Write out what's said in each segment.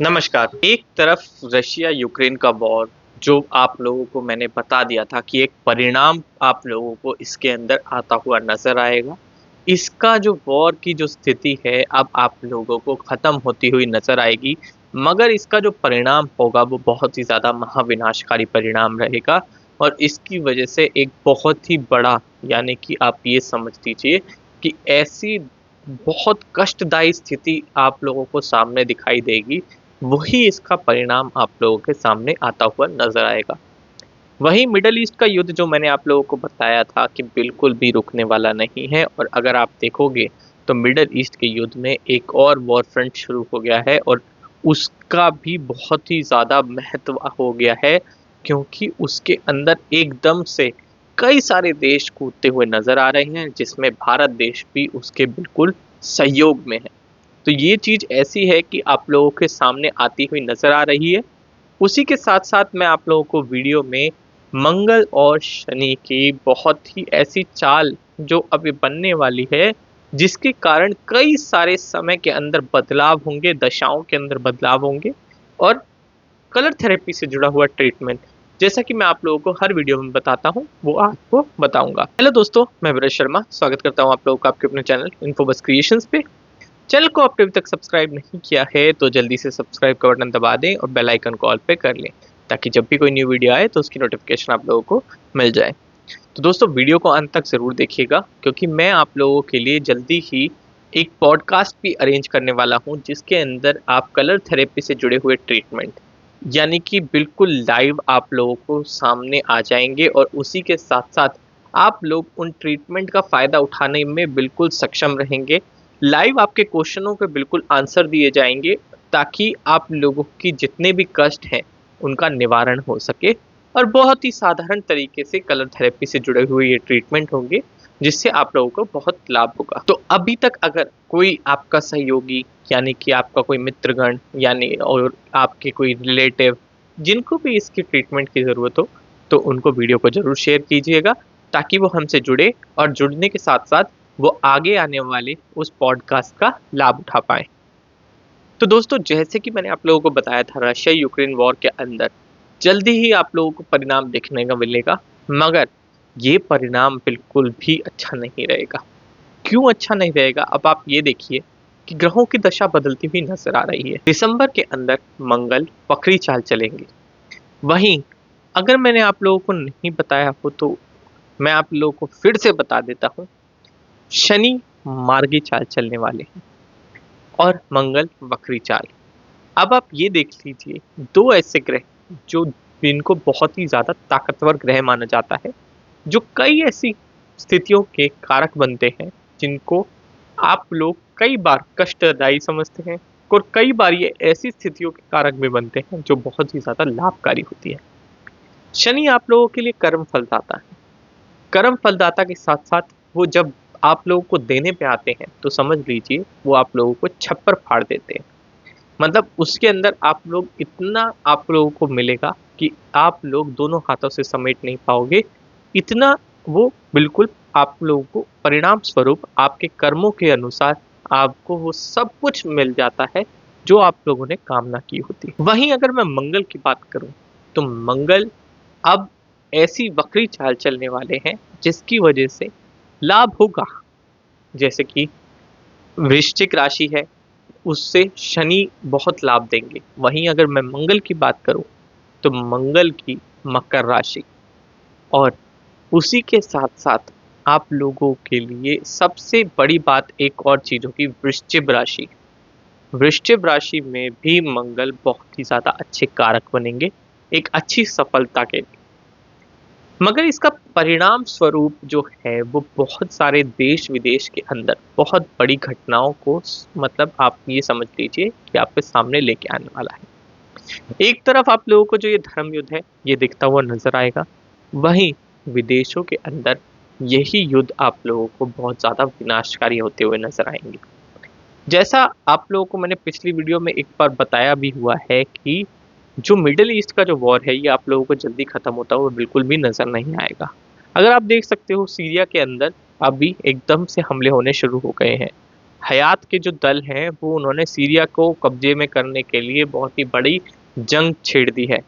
नमस्कार। एक तरफ रशिया यूक्रेन का वॉर जो आप लोगों को मैंने बता दिया था कि एक परिणाम आप लोगों को इसके अंदर आता हुआ नज़र आएगा। इसका जो वॉर की जो स्थिति है अब आप लोगों को ख़त्म होती हुई नज़र आएगी, मगर इसका जो परिणाम होगा वो बहुत ही ज़्यादा महाविनाशकारी परिणाम रहेगा और इसकी वजह से एक बहुत ही बड़ा यानी कि आप ये समझ लीजिए कि ऐसी बहुत कष्टदायी स्थिति आप लोगों को सामने दिखाई देगी, वही इसका परिणाम आप लोगों के सामने आता हुआ नज़र आएगा। वही मिडल ईस्ट का युद्ध जो मैंने आप लोगों को बताया था कि बिल्कुल भी रुकने वाला नहीं है और अगर आप देखोगे तो मिडल ईस्ट के युद्ध में एक और वॉर फ्रंट शुरू हो गया है और उसका भी बहुत ही ज़्यादा महत्व हो गया है, क्योंकि उसके अंदर एकदम से कई सारे देश कूदते हुए नज़र आ रहे हैं, जिसमें भारत देश भी उसके बिल्कुल सहयोग में है। तो ये चीज़ ऐसी है कि आप लोगों के सामने आती हुई नज़र आ रही है। उसी के साथ-साथ मैं आप लोगों को वीडियो में मंगल और शनि की बहुत ही ऐसी चाल जो अभी बनने वाली है, जिसके कारण कई सारे समय के अंदर बदलाव होंगे, दशाओं के अंदर बदलाव होंगे और कलर थेरेपी से जुड़ा हुआ ट्रीटमेंट, जैसा कि मैं आप लोगों को हर वीडियो में बताता हूँ, वो आपको बताऊँगा। हेलो दोस्तों, मैं विराज शर्मा, स्वागत करता हूँ आप लोगों का आपके अपने चैनल इन्फोबस क्रिएशंस पे। चैनल को आपने अभी तक सब्सक्राइब नहीं किया है तो जल्दी से सब्सक्राइब का बटन दबा दें और बेल आइकन को ऑल पे कर लें, ताकि जब भी कोई न्यू वीडियो आए तो उसकी नोटिफिकेशन आप लोगों को मिल जाए। तो दोस्तों, वीडियो को अंत तक ज़रूर देखिएगा, क्योंकि मैं आप लोगों के लिए जल्दी ही एक पॉडकास्ट भी अरेंज करने वाला हूं, जिसके अंदर आप कलर थेरेपी से जुड़े हुए ट्रीटमेंट यानी कि बिल्कुल लाइव आप लोगों को सामने आ जाएंगे और उसी के साथ साथ आप लोग उन ट्रीटमेंट का फ़ायदा उठाने में बिल्कुल सक्षम रहेंगे। लाइव आपके क्वेश्चनों के बिल्कुल आंसर दिए जाएंगे, ताकि आप लोगों की जितने भी कष्ट हैं उनका निवारण हो सके और बहुत ही साधारण तरीके से कलर थेरेपी से जुड़े हुए ये ट्रीटमेंट होंगे, जिससे आप लोगों को बहुत लाभ होगा। तो अभी तक अगर कोई आपका सहयोगी यानी कि आपका कोई मित्रगण यानी और आपके कोई रिलेटिव जिनको भी इसकी ट्रीटमेंट की ज़रूरत हो, तो उनको वीडियो को ज़रूर शेयर कीजिएगा, ताकि वो हमसे जुड़े और जुड़ने के साथ साथ वो आगे आने वाले उस पॉडकास्ट का लाभ उठा पाएँ। तो दोस्तों, जैसे कि मैंने आप लोगों को बताया था, रशिया यूक्रेन वॉर के अंदर जल्दी ही आप लोगों को परिणाम देखने को मिलेगा, मगर ये परिणाम बिल्कुल भी अच्छा नहीं रहेगा। क्यों अच्छा नहीं रहेगा? अब आप ये देखिए कि ग्रहों की दशा बदलती हुई नज़र आ रही है। दिसंबर के अंदर मंगल वक्री चाल चलेंगे। वहीं अगर मैंने आप लोगों को नहीं बताया हो तो मैं आप लोगों को फिर से बता देता हूँ, शनि मार्गी चाल चलने वाले हैं और मंगल वक्री चाल। अब आप ये देख लीजिए, 2 ऐसे ग्रह जो जिनको बहुत ही ज़्यादा ताकतवर ग्रह माना जाता है, जो कई ऐसी स्थितियों के कारक बनते हैं, जिनको आप लोग कई बार कष्टदायी समझते हैं और कई बार ये ऐसी स्थितियों के कारक भी बनते हैं जो बहुत ही ज़्यादा लाभकारी होती है। शनि आप लोगों के लिए कर्म फलदाता है। कर्म फलदाता के साथ-साथ वो जब आप लोगों को देने पे आते हैं, तो समझ लीजिए वो आप लोगों को छप्पर फाड़ देते हैं। मतलब उसके अंदर आप लोग इतना आप लोगों को मिलेगा कि आप लोग दोनों हाथों से समेट नहीं पाओगे। इतना वो बिल्कुल आप लोगों को परिणाम स्वरूप आपके कर्मों के अनुसार आपको वो सब कुछ मिल जाता है, जो आप लोगों ने कामना की होती है। वहीं अगर मैं मंगल की बात करूँ, तो मंगल अब ऐसी वक्री चाल चलने वाले हैं, जिसकी वजह से लाभ होगा। जैसे कि वृश्चिक राशि है, उससे शनि बहुत लाभ देंगे। वहीं अगर मैं मंगल की बात करूं, तो मंगल की मकर राशि और उसी के साथ-साथ आप लोगों के लिए सबसे बड़ी बात एक और चीज़ होगी, वृश्चिक राशि। वृश्चिक राशि में भी मंगल बहुत ही ज़्यादा अच्छे कारक बनेंगे, एक अच्छी सफलता के लिए। मगर इसका परिणाम स्वरूप जो है वो बहुत सारे देश-विदेश के अंदर बहुत बड़ी घटनाओं को मतलब आप ये समझ लीजिए कि आपके सामने लेके आने वाला है। एक तरफ आप लोगों को जो ये धर्म युद्ध है, ये दिखता हुआ नज़र आएगा, वहीं विदेशों के अंदर यही युद्ध आप लोगों को बहुत ज़्यादा विनाशकारी होते हुए नज़र आएँगे। जैसा आप लोगों को मैंने पिछली वीडियो में एक बार बताया भी हुआ है कि जो मिडल ईस्ट का जो वॉर है, ये आप लोगों को जल्दी ख़त्म होता हुआ बिल्कुल भी नज़र नहीं आएगा। अगर आप देख सकते हो, सीरिया के अंदर अभी एकदम से हमले होने शुरू हो गए हैं। हयात के जो दल हैं वो उन्होंने सीरिया को कब्जे में करने के लिए बहुत ही बड़ी जंग छेड़ दी है।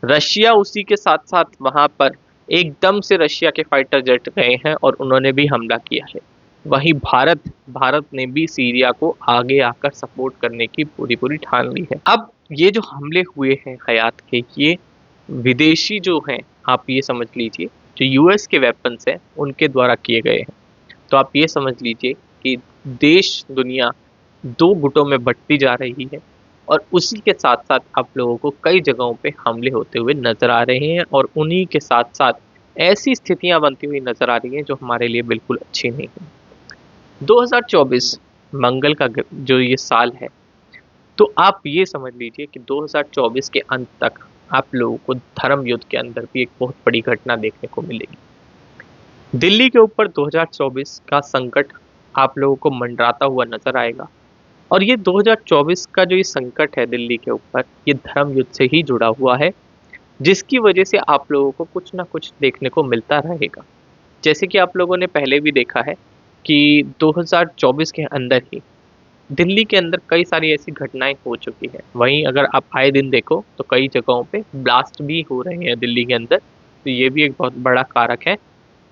रशिया उसी के साथ साथ वहां पर एकदम से रशिया के फाइटर जेट गए हैं और उन्होंने भी हमला किया है। वहीं भारत भारत ने भी सीरिया को आगे आकर सपोर्ट करने की पूरी पूरी ठान ली है। अब ये जो हमले हुए हैं हयात के, ये विदेशी जो हैं, आप ये समझ लीजिए जो यूएस के वेपन्स हैं उनके द्वारा किए गए हैं। तो आप ये समझ लीजिए कि देश दुनिया दो गुटों में बंटती जा रही है और उसी के साथ साथ आप लोगों को कई जगहों पे हमले होते हुए नजर आ रहे हैं और उन्हीं के साथ साथ ऐसी स्थितियां बनती हुई नजर आ रही हैं जो हमारे लिए बिल्कुल अच्छी नहीं है। 2024 मंगल का जो ये साल है, तो आप ये समझ लीजिए कि 2024 के अंत तक आप लोगों को धर्म युद्ध के अंदर भी एक बहुत बड़ी घटना देखने को मिलेगी। दिल्ली के ऊपर 2024 का संकट आप लोगों को मंडराता हुआ नजर आएगा और ये 2024 का जो ये संकट है दिल्ली के ऊपर, ये धर्म युद्ध से ही जुड़ा हुआ है, जिसकी वजह से आप लोगों को कुछ ना कुछ देखने को मिलता रहेगा। जैसे कि आप लोगों ने पहले भी देखा है कि 2024 के अंदर ही दिल्ली के अंदर कई सारी ऐसी घटनाएं हो चुकी हैं। वहीं अगर आप आए दिन देखो तो कई जगहों पे ब्लास्ट भी हो रहे हैं दिल्ली के अंदर, तो ये भी एक बहुत बड़ा कारक है।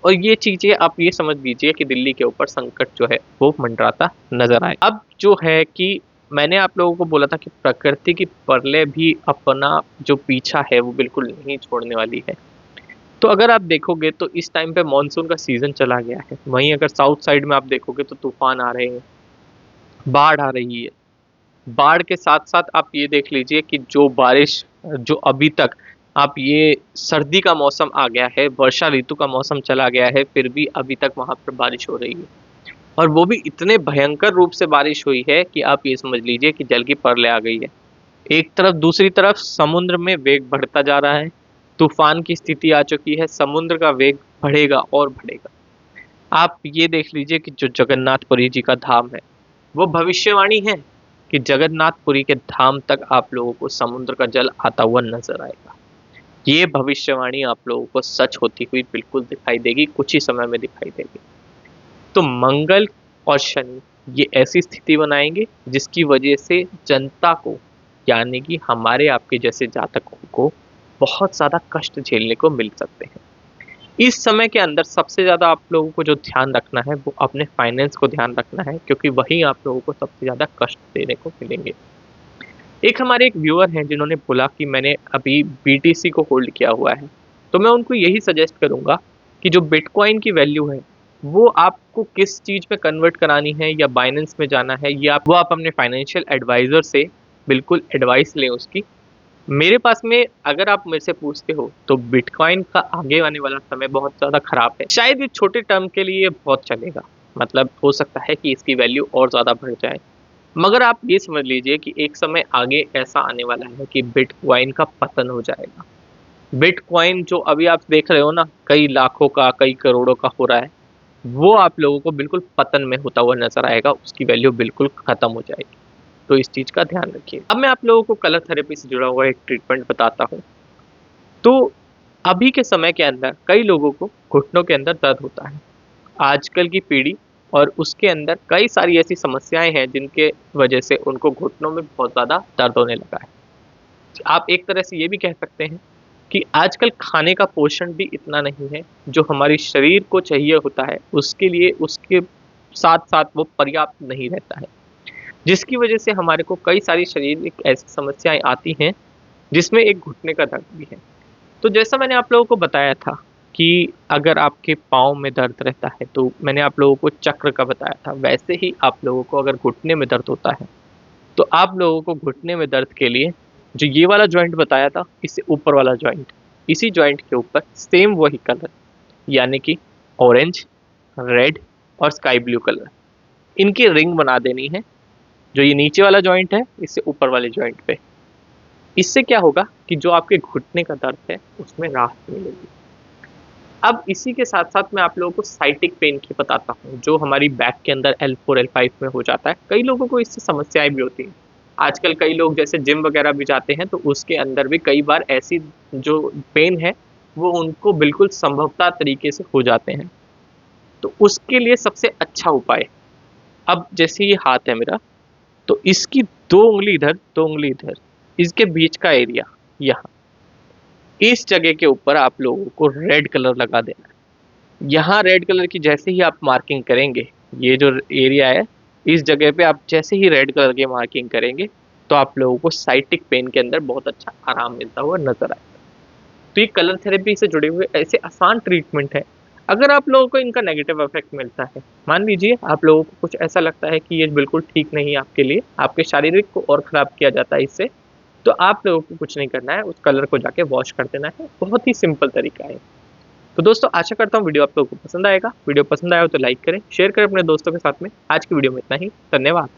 और ये चीज़ें आप ये समझ लीजिए कि दिल्ली के ऊपर संकट जो है वो मंडराता नजर आए। अब जो है कि मैंने आप लोगों को बोला था कि प्रकृति की प्रलय भी अपना जो पीछा है वो बिल्कुल नहीं छोड़ने वाली है। तो अगर आप देखोगे तो इस टाइम पे मॉनसून का सीजन चला गया है। वहीं अगर साउथ साइड में आप देखोगे तो तूफान आ रहे हैं, बाढ़ आ रही है। बाढ़ के साथ साथ आप ये देख लीजिए कि जो बारिश जो अभी तक आप ये सर्दी का मौसम आ गया है, वर्षा ऋतु का मौसम चला गया है, फिर भी अभी तक वहां पर बारिश हो रही है और वो भी इतने भयंकर रूप से बारिश हुई है कि आप ये समझ लीजिए कि जल की परलें आ गई है एक तरफ। दूसरी तरफ समुद्र में वेग बढ़ता जा रहा है, तूफान की स्थिति आ चुकी है, समुद्र का वेग बढ़ेगा और बढ़ेगा। आप ये देख लीजिए कि जो जगन्नाथपुरी जी का धाम है, वो भविष्यवाणी है कि जगन्नाथपुरी के धाम तक आप लोगों को समुद्र का जल आता हुआ नजर आएगा। ये भविष्यवाणी आप लोगों को सच होती हुई बिल्कुल दिखाई देगी, कुछ ही समय में दिखाई देगी। तो मंगल और शनि ये ऐसी स्थिति बनाएंगे जिसकी वजह से जनता को, यानी कि हमारे आपके जैसे जातकों को बहुत ज़्यादा कष्ट झेलने को मिल सकते हैं। इस समय के अंदर सबसे ज़्यादा आप लोगों को जो ध्यान रखना है वो अपने फाइनेंस को ध्यान रखना है, क्योंकि वही आप लोगों को सबसे ज़्यादा कष्ट देने को मिलेंगे। एक हमारे एक व्यूअर हैं जिन्होंने बोला कि मैंने अभी बीटीसी को होल्ड किया हुआ है, तो मैं उनको यही सजेस्ट करूंगा कि जो बिटकॉइन की वैल्यू है वो आपको किस चीज़ में कन्वर्ट करानी है या बाइनेंस में जाना है, या वो आप अपने फाइनेंशियल एडवाइज़र से बिल्कुल एडवाइस लें उसकी। मेरे पास में अगर आप मेरे से पूछते हो तो बिटकॉइन का आगे आने वाला समय बहुत ज़्यादा ख़राब है। शायद ये छोटे टर्म के लिए बहुत चलेगा, मतलब हो सकता है कि इसकी वैल्यू और ज़्यादा बढ़ जाए, मगर आप ये समझ लीजिए कि एक समय आगे ऐसा आने वाला है कि बिटकॉइन का पतन हो जाएगा। बिटकॉइन जो अभी आप देख रहे हो ना, कई लाखों का कई करोड़ों का हो रहा है, वो आप लोगों को बिल्कुल पतन में होता हुआ नजर आएगा, उसकी वैल्यू बिल्कुल खत्म हो जाएगी। तो इस चीज़ का ध्यान रखिए। अब मैं आप लोगों को कलर थेरेपी से जुड़ा हुआ एक ट्रीटमेंट बताता हूँ। तो अभी के समय के अंदर कई लोगों को घुटनों के अंदर दर्द होता है, आजकल की पीढ़ी, और उसके अंदर कई सारी ऐसी समस्याएं हैं जिनके वजह से उनको घुटनों में बहुत ज़्यादा दर्द होने लगा है। आप एक तरह से ये भी कह सकते हैं कि आजकल खाने का पोषण भी इतना नहीं है जो हमारे शरीर को चाहिए होता है, उसके लिए उसके साथ साथ वो पर्याप्त नहीं रहता है, जिसकी वजह से हमारे को कई सारी शारीरिक ऐसी समस्याएं आती हैं जिसमें एक घुटने का दर्द भी है। तो जैसा मैंने आप लोगों को बताया था कि अगर आपके पाँव में दर्द रहता है, तो मैंने आप लोगों को चक्र का बताया था, वैसे ही आप लोगों को अगर घुटने में दर्द होता है तो आप लोगों को घुटने में दर्द के लिए जो ये वाला जॉइंट बताया था, इससे ऊपर वाला जॉइंट, इसी जॉइंट के ऊपर सेम वही कलर, यानी कि ऑरेंज, रेड और स्काई ब्लू कलर, इनकी रिंग बना देनी है जो ये नीचे वाला जॉइंट है इससे ऊपर वाले जॉइंट पे। इससे क्या होगा कि जो आपके घुटने का दर्द है उसमें राहत मिलेगी। अब इसी के साथ साथ मैं आप लोगों को साइटिक पेन की बताता हूँ, जो हमारी बैक के अंदर L4 L5 में हो जाता है। कई लोगों को इससे समस्याएं भी होती हैं। आजकल कई लोग जैसे जिम वगैरह भी जाते हैं तो उसके अंदर भी कई बार ऐसी जो पेन है वो उनको बिल्कुल संभवतः तरीके से हो जाते हैं। तो उसके लिए सबसे अच्छा उपाय अब जैसे ये हाथ है मेरा, तो इसकी 2 उंगली इधर 2 उंगली इधर, इसके बीच का एरिया यहाँ, इस जगह के ऊपर आप लोगों को रेड कलर लगा देना है। यहाँ रेड कलर की जैसे ही आप मार्किंग करेंगे, ये जो एरिया है इस जगह पे आप जैसे ही रेड कलर की मार्किंग करेंगे तो आप लोगों को साइटिक पेन के अंदर बहुत अच्छा आराम मिलता हुआ नजर आएगा। तो ये कलर थेरेपी से जुड़े हुए ऐसे आसान ट्रीटमेंट है। अगर आप लोगों को इनका नेगेटिव इफेक्ट मिलता है, मान लीजिए आप लोगों को कुछ ऐसा लगता है कि ये बिल्कुल ठीक नहीं है आपके लिए, आपके शारीरिक को और खराब किया जाता है इससे, तो आप लोगों को कुछ नहीं करना है, उस कलर को जाके वॉश कर देना है। बहुत ही सिंपल तरीका है। तो दोस्तों आशा करता हूँ वीडियो आप लोगों को पसंद आएगा। वीडियो पसंद आया हो तो लाइक करें, शेयर करें अपने दोस्तों के साथ में। आज की वीडियो में इतना ही, धन्यवाद।